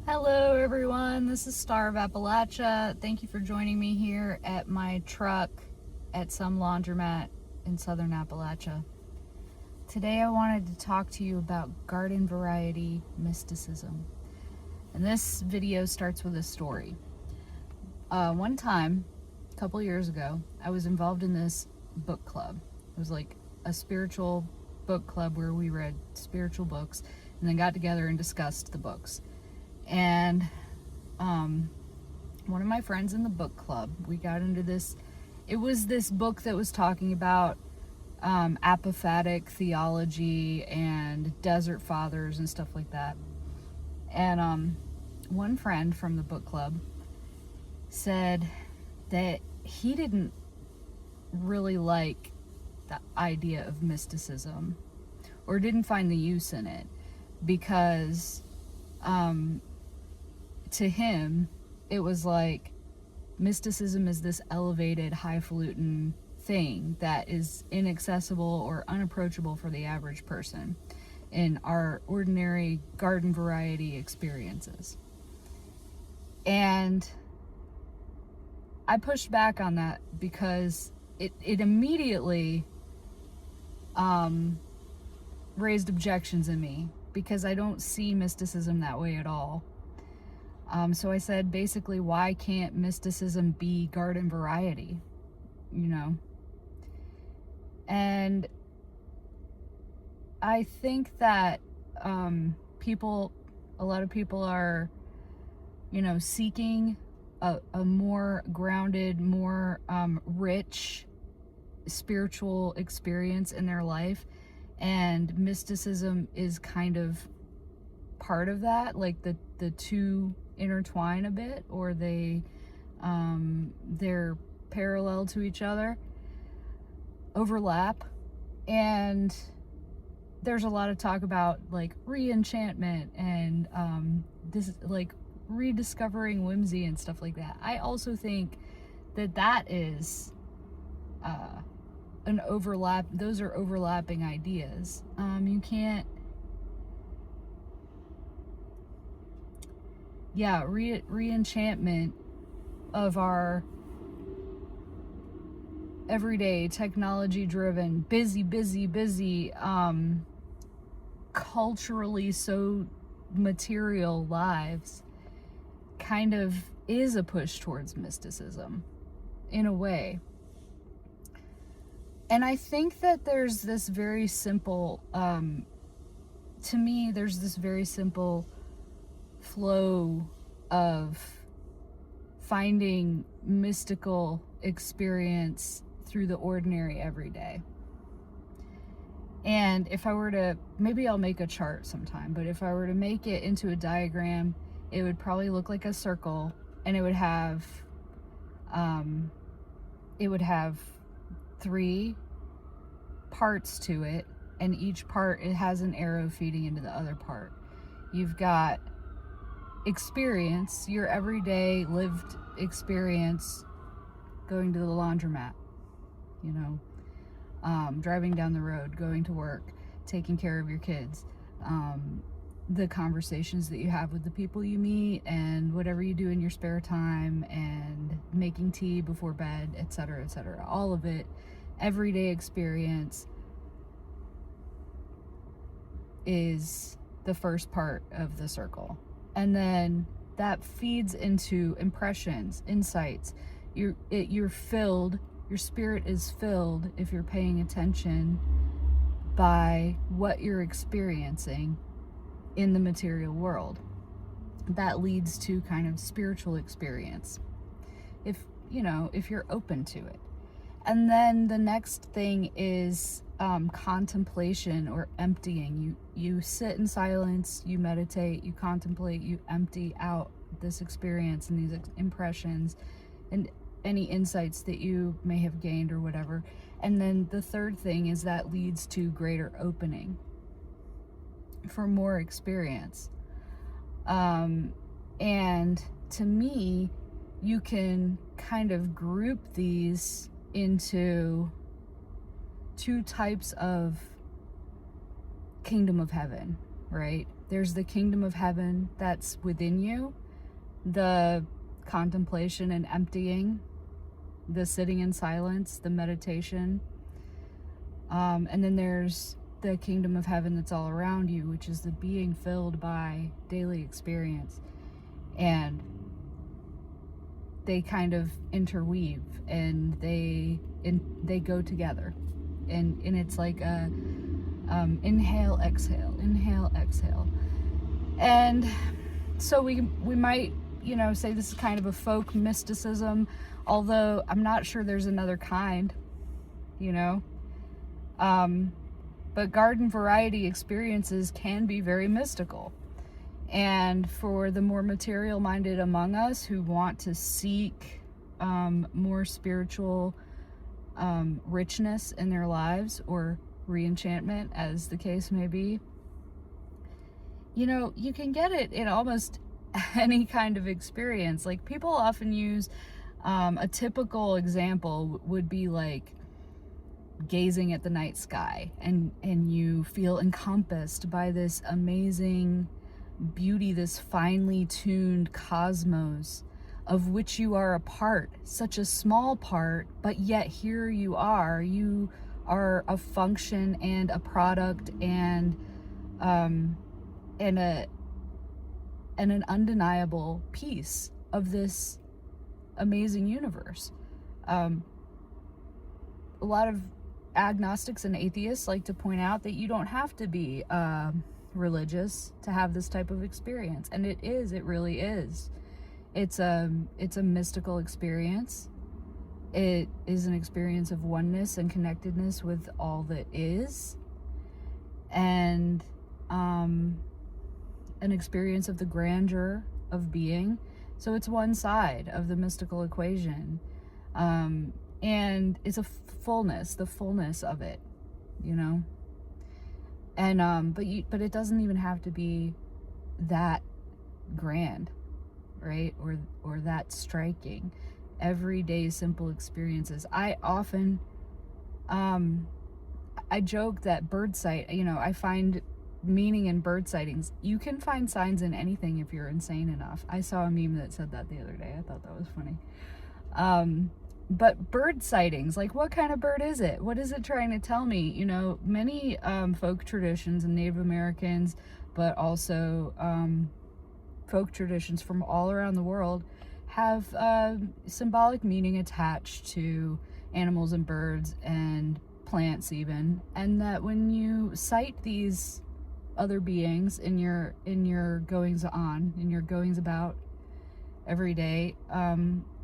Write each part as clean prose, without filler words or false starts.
Hello everyone, this is Star of Appalachia. Thank you for joining me here at my truck at some laundromat in southern Appalachia. Today I wanted to talk to you about garden variety mysticism. And this video starts with a story. One time, a couple years ago, I was involved in this book club. It was like a spiritual book club where we read spiritual books and then got together and discussed the books. And one of my friends in the book club, we got into this. It was this book that was talking about apophatic theology and desert fathers and stuff like that. And one friend from the book club said that he didn't really like the idea of mysticism, or didn't find the use in it, because to him, it was like mysticism is this elevated, highfalutin thing that is inaccessible or unapproachable for the average person in our ordinary garden variety experiences. And I pushed back on that because it immediately raised objections in me, because I don't see mysticism that way at all. So I said, basically, why can't mysticism be garden variety? And I think that a lot of people are, seeking a more grounded, more rich spiritual experience in their life. And mysticism is kind of part of that, like the two intertwine a bit, or they're parallel to each other, overlap. And there's a lot of talk about like re-enchantment and this, like, rediscovering whimsy and stuff like that. I also think that is an overlap. Those are overlapping ideas. You can't re-enchantment of our everyday technology driven, busy, culturally so material lives kind of is a push towards mysticism in a way. And I think that there's this very simple, to me, there's this very simple flow of finding mystical experience through the ordinary everyday. And if I were to, maybe I'll make a chart sometime, but if I were to make it into a diagram, it would probably look like a circle, and it would have 3 parts to it, and each part, it has an arrow feeding into the other part. You've got experience, your everyday lived experience, going to the laundromat, driving down the road, going to work, taking care of your kids, the conversations that you have with the people you meet, and whatever you do in your spare time, and making tea before bed, etc., etc. All of it, everyday experience, is the first part of the circle. And then that feeds into impressions, insights. You're filled, your spirit is filled, if you're paying attention, by what you're experiencing in the material world. That leads to kind of spiritual experience, if you're open to it. And then the next thing is contemplation, or emptying. You sit in silence, you meditate, you contemplate, you empty out this experience and these impressions and any insights that you may have gained or whatever. And then the third thing is that leads to greater opening for more experience. And to me, you can kind of group these into 2 types of kingdom of heaven, right? There's the kingdom of heaven that's within you, the contemplation and emptying, the sitting in silence, the meditation. And then there's the kingdom of heaven that's all around you, which is the being filled by daily experience. And they kind of interweave, and they go together, and it's like a inhale, exhale, inhale, exhale. And so we might, say this is kind of a folk mysticism, although I'm not sure there's another kind, but garden variety experiences can be very mystical. And for the more material minded among us who want to seek more spiritual richness in their lives, or re-enchantment, as the case may be, you can get it in almost any kind of experience. Like, people often use a typical example would be like gazing at the night sky, and you feel encompassed by this amazing beauty, this finely tuned cosmos of which you are a part, such a small part, but yet here you are a function and a product and an undeniable piece of this amazing universe. A lot of agnostics and atheists like to point out that you don't have to be religious to have this type of experience, and it really is. It's a mystical experience. It is an experience of oneness and connectedness with all that is, and an experience of the grandeur of being. So it's one side of the mystical equation, and it's a the fullness of it, and but it doesn't even have to be that grand, right? Or that striking. Everyday simple experiences. I often I joke that bird sight, I find meaning in bird sightings. You can find signs in anything if you're insane enough. I saw a meme that said that the other day. I thought that was funny. But bird sightings, like, what kind of bird is it? What is it trying to tell me? Many folk traditions and Native Americans, but also folk traditions from all around the world have symbolic meaning attached to animals and birds and plants even, and that when you sight these other beings in your goings about every day,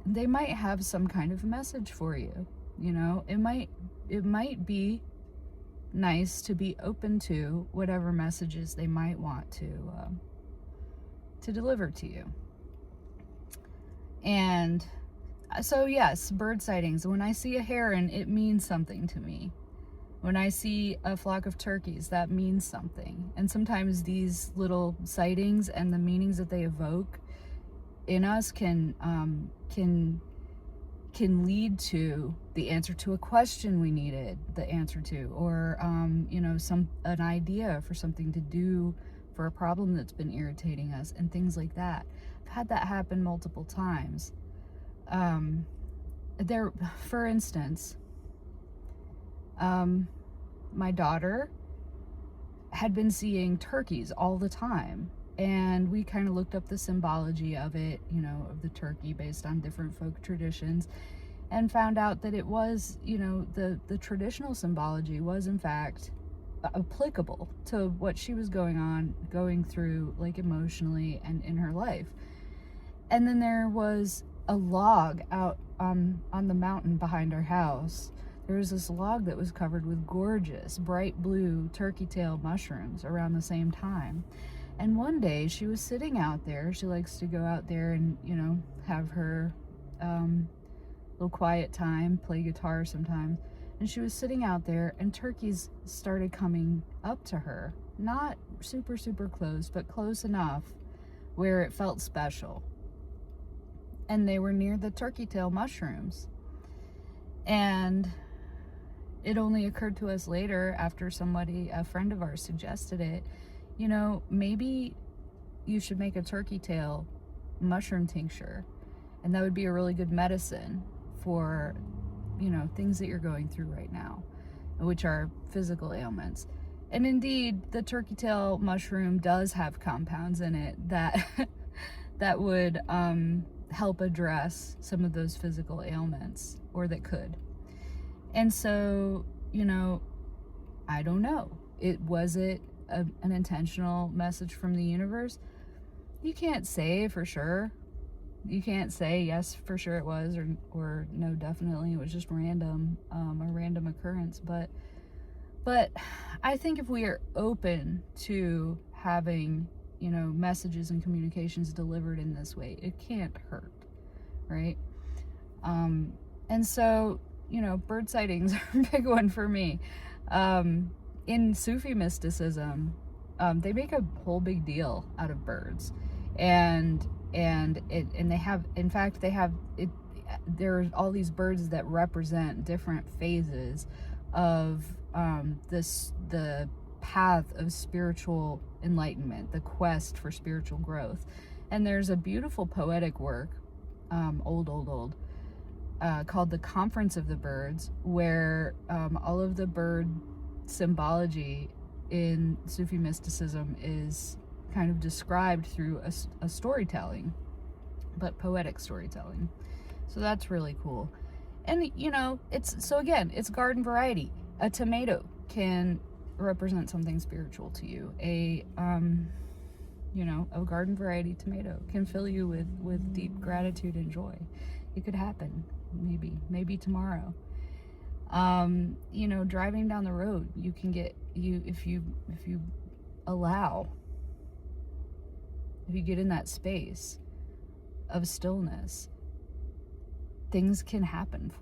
they might have some kind of message for you. It might be nice to be open to whatever messages they might want to deliver to you. And so yes, bird sightings. When I see a heron, it means something to me. When I see a flock of turkeys, that means something. And sometimes these little sightings and the meanings that they evoke in us can lead to the answer to a question we needed the answer to, or an idea for something to do for a problem that's been irritating us, and things like that. I've had that happen multiple times. For instance, my daughter had been seeing turkeys all the time, and we kind of looked up the symbology of it, of the turkey based on different folk traditions, and found out that it was, the traditional symbology was in fact applicable to what she was going through, like, emotionally and in her life. And then there was a log out on the mountain behind our house. There was this log that was covered with gorgeous bright blue turkey tail mushrooms around the same time. And one day she was sitting out there. She likes to go out there and, have her little quiet time, play guitar sometimes. And she was sitting out there, and turkeys started coming up to her. Not super, super close, but close enough where it felt special. And they were near the turkey tail mushrooms. And it only occurred to us later, after a friend of ours suggested it, maybe you should make a turkey tail mushroom tincture, and that would be a really good medicine for, things that you're going through right now, which are physical ailments. And indeed, the turkey tail mushroom does have compounds in it that that would help address some of those physical ailments, or that could. And so, I don't know. Was it an intentional message from the universe? You can't say for sure. You can't say yes for sure it was, or no, definitely it was just random, a random occurrence. But I think if we are open to having, messages and communications delivered in this way, it can't hurt, right? And so, bird sightings are a big one for me. In Sufi mysticism, they make a whole big deal out of birds, and they have, in fact, there are all these birds that represent different phases of the path of spiritual enlightenment, the quest for spiritual growth. And there's a beautiful poetic work, old, called The Conference of the Birds, where all of the bird symbology in Sufi mysticism is kind of described through a storytelling, but poetic storytelling. So that's really cool. And it's garden variety. A tomato can represent something spiritual to you. A garden variety tomato can fill you with deep gratitude and joy. It could happen, maybe tomorrow. Driving down the road, you can get, if you get in that space of stillness, things can happen.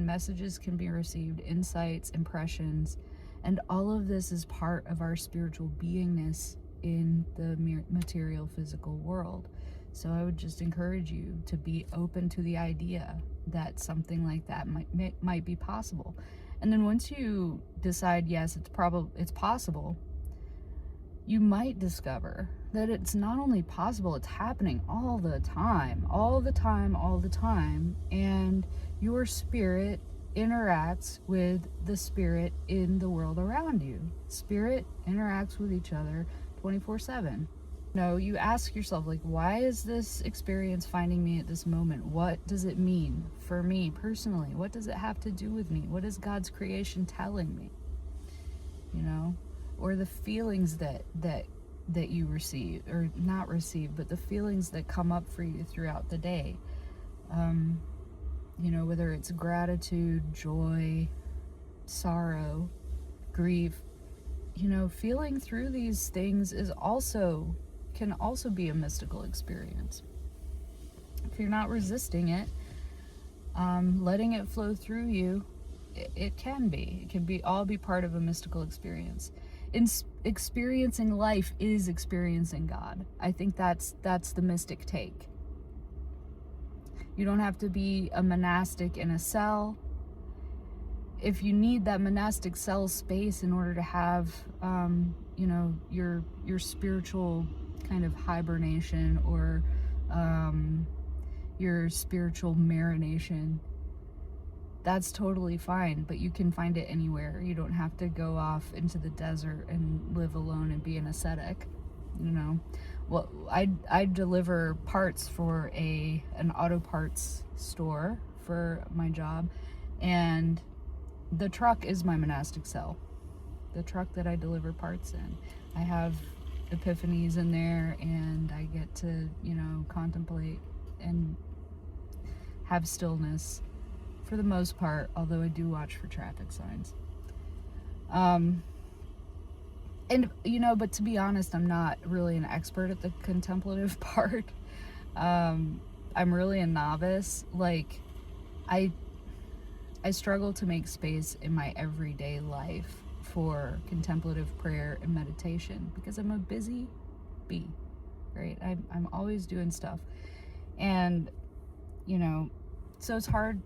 Messages can be received, insights, impressions, and all of this is part of our spiritual beingness in the material physical world. So I would just encourage you to be open to the idea that something like that might be possible. And then once you decide, yes, it's possible, you might discover that it's not only possible, it's happening all the time, and your spirit interacts with the spirit in the world around you. Spirit interacts with each other 24/7. You ask yourself, why is this experience finding me at this moment? What does it mean for me personally? What does it have to do with me? What is God's creation telling me? Or the feelings that you receive, or not receive, but the feelings that come up for you throughout the day. Whether it's gratitude, joy, sorrow, grief, feeling through these things can also be a mystical experience. If you're not resisting it, letting it flow through you, it can be part of a mystical experience. Experiencing life is experiencing God. I think that's the mystic take. You don't have to be a monastic in a cell. If you need that monastic cell space in order to have, your spiritual kind of hibernation, or your spiritual marination, that's totally fine, but you can find it anywhere. You don't have to go off into the desert and live alone and be an ascetic. Well, I deliver parts for an auto parts store for my job, and the truck is my monastic cell. The truck that I deliver parts in. I have epiphanies in there, and I get to, contemplate and have stillness for the most part, although I do watch for traffic signs. But to be honest, I'm not really an expert at the contemplative part. I'm really a novice. I struggle to make space in my everyday life for contemplative prayer and meditation because I'm a busy bee, right? I'm always doing stuff. And, so it's hard,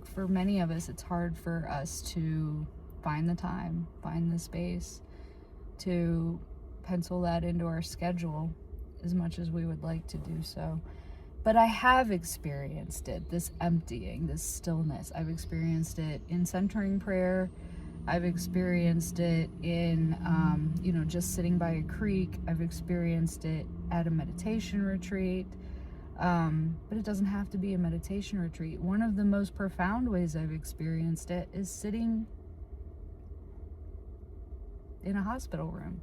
for many of us, it's hard for us to find the time, find the space to pencil that into our schedule as much as we would like to do so. But I have experienced it, this emptying, this stillness. I've experienced it in centering prayer. I've experienced it in, just sitting by a creek. I've experienced it at a meditation retreat. But it doesn't have to be a meditation retreat. One of the most profound ways I've experienced it is sitting in a hospital room.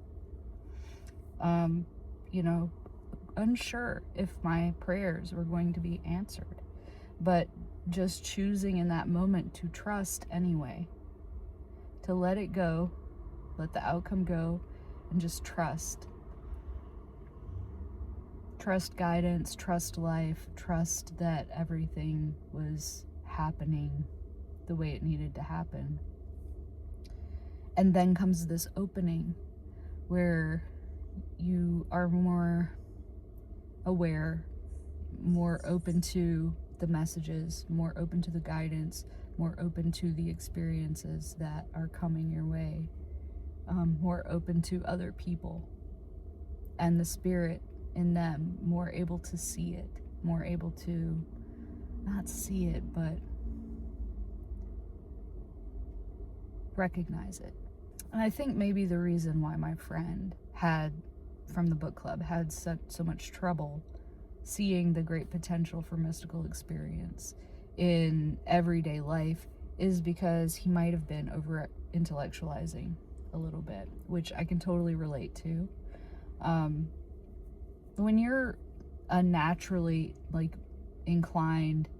Unsure if my prayers were going to be answered, but just choosing in that moment to trust anyway, to let it go, let the outcome go, and just trust. Trust guidance, trust life, trust that everything was happening the way it needed to happen. And then comes this opening where you are more aware, more open to the messages, more open to the guidance, more open to the experiences that are coming your way, more open to other people and the spirit in them, more able to see it, more able to not see it, but recognize it. And I think maybe the reason why my friend from the book club had so much trouble seeing the great potential for mystical experience in everyday life is because he might have been over intellectualizing a little bit, which I can totally relate to. When you're a naturally inclined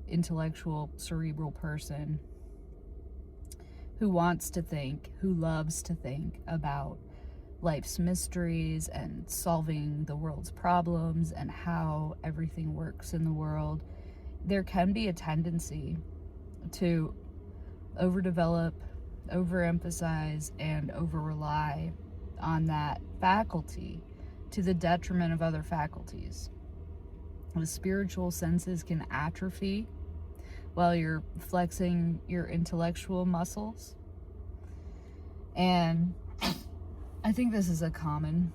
intellectual cerebral person who wants to think, who loves to think about life's mysteries and solving the world's problems and how everything works in the world, there can be a tendency to overdevelop, overemphasize, and over-rely on that faculty to the detriment of other faculties. The spiritual senses can atrophy while you're flexing your intellectual muscles. And I think this is a common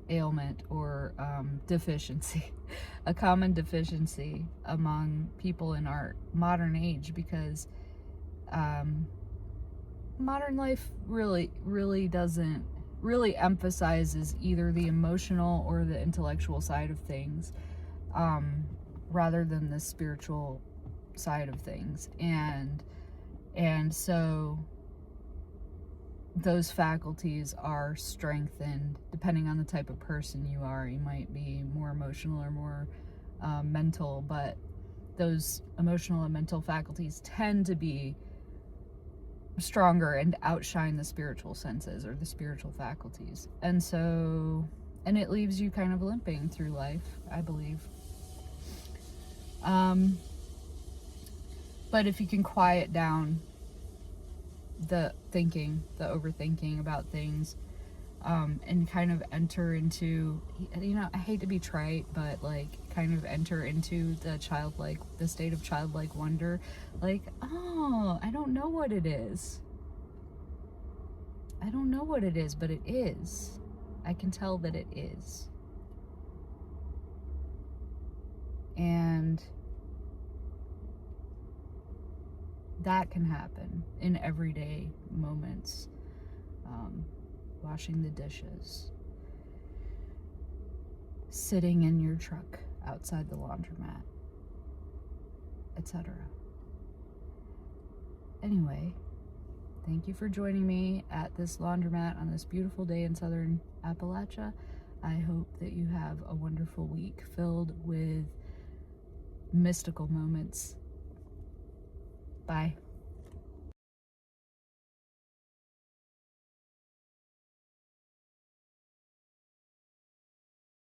ailment or deficiency, a common deficiency among people in our modern age, because modern life really emphasizes either the emotional or the intellectual side of things, rather than the spiritual side of things, and so those faculties are strengthened depending on the type of person you are. You might be more emotional or more mental, but those emotional and mental faculties tend to be stronger and outshine the spiritual senses or the spiritual faculties, and it leaves you kind of limping through life, I believe. But if you can quiet down the thinking, the overthinking about things, and kind of enter into, I hate to be trite, but kind of enter into the state of childlike wonder, oh, I don't know what it is. I don't know what it is, but it is. I can tell that it is. And that can happen in everyday moments. Washing the dishes, sitting in your truck outside the laundromat, etc. Anyway, thank you for joining me at this laundromat on this beautiful day in southern Appalachia. I hope that you have a wonderful week filled with mystical moments. Bye.